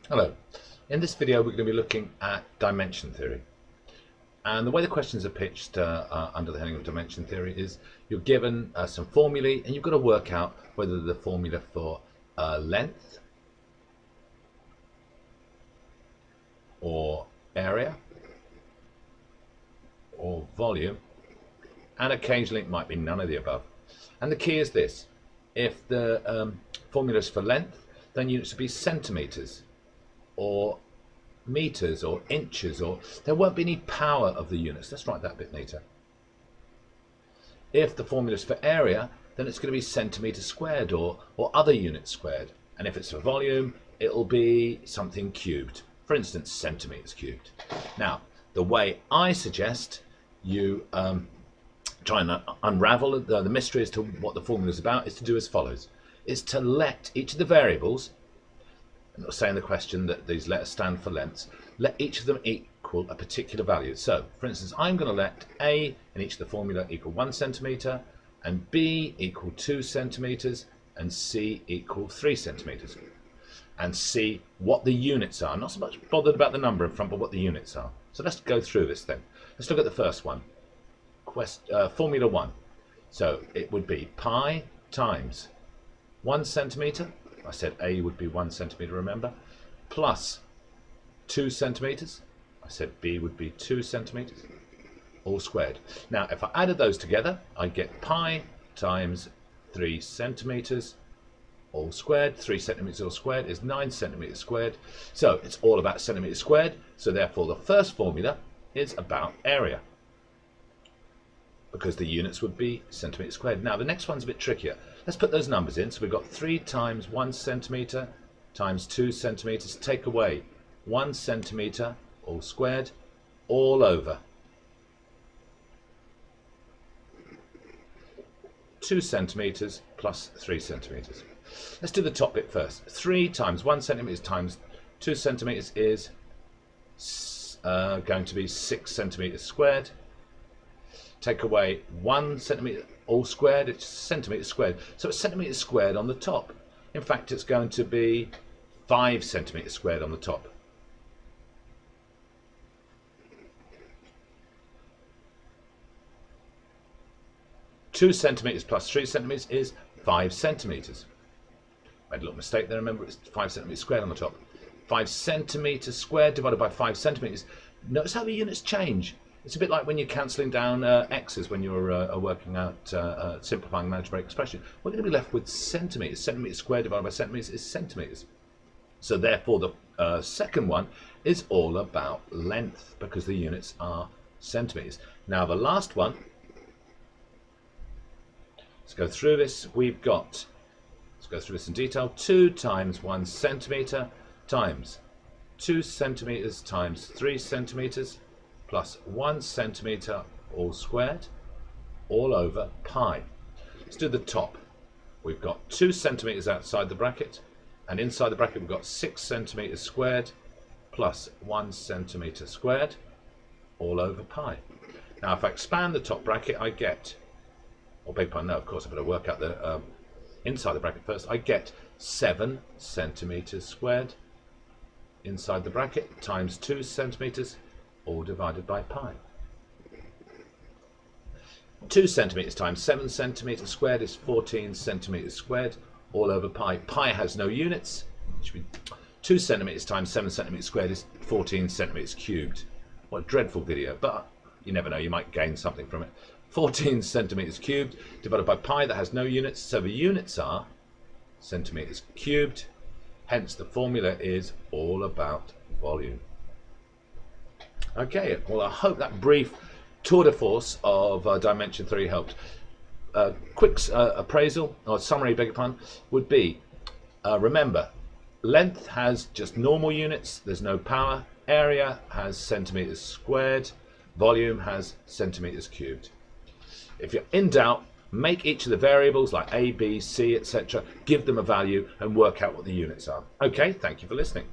Hello. In this video we're going to be looking at dimension theory. And the way the questions are pitched under the heading of dimension theory is you're given some formulae and you've got to work out whether the formula for length or area or volume, and occasionally it might be none of the above. And the key is this: if the formula is for length, then units would be centimeters or meters or inches, or there won't be any power of the units. Let's write that a bit later. If the formula is for area, then it's going to be centimeters squared or other units squared. And if it's for volume, it'll be something cubed. For instance, centimeters cubed. Now, the way I suggest you try and unravel the mystery as to what the formula is about is to do as follows: is to let each of the variables, and it'll say in the question that these letters stand for lengths, let each of them equal a particular value. So, for instance, I'm going to let A in each of the formula equal 1 centimeter, and B equal 2 centimeters, and C equal 3 centimeters. And see what the units are. I'm not so much bothered about the number in front, but what the units are. So let's go through this then. Let's look at the first one. Formula 1. So it would be pi times 1 centimeter. I said A would be 1 centimeter, remember, plus 2 centimeters. I said B would be 2 centimeters, all squared. Now, if I added those together, I get pi times 3 centimeters, all squared. 3 centimeters all squared is 9 centimeters squared. So it's all about centimeters squared. So therefore, the first formula is about area, because the units would be centimeters squared. Now, the next one's a bit trickier. Let's put those numbers in. So we've got 3 times 1 centimeter times 2 centimeters. Take away 1 centimeter, all squared, all over 2 centimeters plus 3 centimeters. Let's do the top bit first. 3 times 1 centimeter times 2 centimeters is going to be 6 centimeters squared. Take away 1 centimeter all squared, it's centimeters squared. So it's centimeters squared on the top. In fact, it's going to be 5 centimeters squared on the top. Two centimeters plus 3 centimeters is 5 centimeters. Made a little mistake there, remember it's 5 centimeters squared on the top. 5 centimeters squared divided by 5 centimeters. Notice how the units change. It's a bit like when you're cancelling down x's when you're working out simplifying an algebraic expression. We're going to be left with centimeters. Centimeters squared divided by centimeters is centimeters. So therefore the second one is all about length, because the units are centimeters. Now the last one, let's go through this. We've got, let's go through this in detail. 2 times 1 centimeter times 2 centimeters times 3 centimeters plus 1 centimeter all squared, all over pi. Let's do the top. We've got 2 centimeters outside the bracket, and inside the bracket we've got 6 centimeters squared plus 1 centimeter squared, all over pi. Now if I expand the top bracket, I get, or beg pardon, no, of course I better work out the inside the bracket first. I get 7 centimeters squared inside the bracket times 2 centimeters, all divided by pi. 2 centimeters times 7 centimeters squared is 14 centimeters squared, all over pi. Pi has no units. It should be 2 centimeters times 7 centimeters squared is 14 centimeters cubed. What a dreadful video, but you never know, you might gain something from it. 14 centimeters cubed divided by pi, that has no units, so the units are centimeters cubed. Hence the formula is all about volume. Okay, well I hope that brief tour de force of dimension theory helped. Quick appraisal, or summary, beg your pardon, would be, remember, length has just normal units, there's no power. Area has centimeters squared. Volume has centimeters cubed. If you're in doubt, make each of the variables like A, B, C, etc., give them a value and work out what the units are. Okay, thank you for listening.